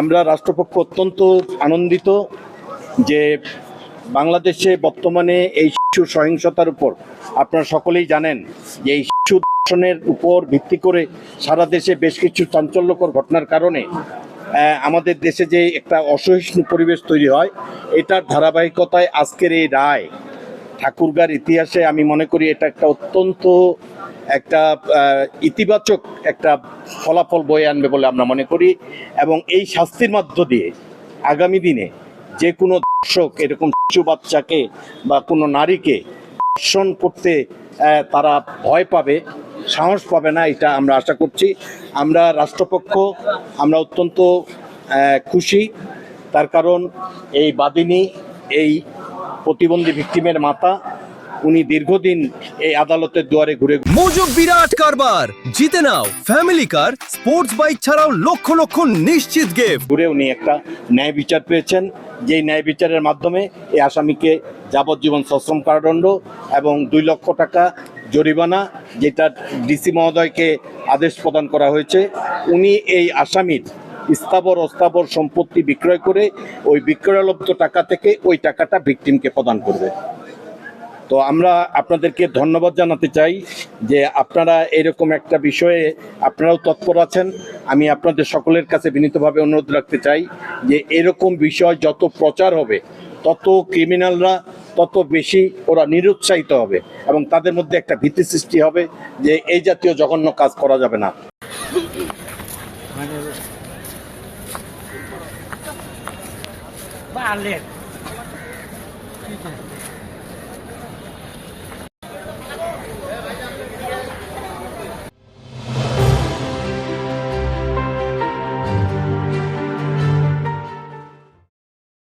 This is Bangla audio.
আমরা রাষ্ট্রপক্ষ অত্যন্ত আনন্দিত যে বাংলাদেশে বর্তমানে এই শিশু সহিংসতার উপর আপনারা সকলেই জানেন যে এই শিশু ধর্ষণের উপর ভিত্তি করে সারা দেশে বেশ কিছু চাঞ্চল্যকর ঘটনার কারণে আমাদের দেশে যে একটা অসহিষ্ণু পরিবেশ তৈরি হয়, এটার ধারাবাহিকতায় আজকের এই রায় ঠাকুরগাঁর ইতিহাসে আমি মনে করি এটা একটা অত্যন্ত একটা ইতিবাচক একটা ফলাফল বয়ে আনবে বলে আমরা মনে করি। এবং এই শাস্তির মধ্য দিয়ে আগামী দিনে যে কোনো দর্শক এরকম শিশু বাচ্চাকে বা কোনো নারীকে ধর্ষণ করতে তারা ভয় পাবে, সাহস পাবে না, এটা আমরা আশা করছি। আমরা রাষ্ট্রপক্ষ আমরা অত্যন্ত খুশি, তার কারণ এই বাদিনী, এই প্রতিবন্ধী ভিকটিমের মাতা, উনি দীর্ঘদিন এই আদালতের দুয়ারে ঘুরে মজুক বিরাট কারবার জিতে নাও ফ্যামিলি কার স্পোর্টস বাইক ছাড়াও লক্ষ লক্ষ নিশ্চিত গিফট ঘুরে উনি একটা ন্যায় বিচার পেয়েছেন, যেই ন্যায় বিচারের মাধ্যমে এই আসামিকে যাবজ্জীবন সশ্রম কারাদণ্ড এবং 2 লক্ষ টাকা জরিমানা, যেটা ডিসি মহোদয়কে আদেশ প্রদান করা হয়েছে। উনি এই আসামির স্থাবর অস্থাবর সম্পত্তি বিক্রয় করে ওই বিক্রয়লব্ধ টাকা থেকে ওই টাকাটা ভিকটিমকে প্রদান করবে। তো আমরা আপনাদেরকে ধন্যবাদ জানাতে চাই যে আপনারা এরকম একটা বিষয়ে আপনারাও তৎপর আছেন। আমি আপনাদের সকলের কাছে বিনীতভাবে অনুরোধ রাখতে চাই যে এরকম বিষয় যত প্রচার হবে তত ক্রিমিনালরা তত বেশি ওরা নিরুৎসাহিত হবে এবং তাদের মধ্যে একটা ভীতি সৃষ্টি হবে যে এই জাতীয় জঘন্য কাজ করা যাবে না। Vale.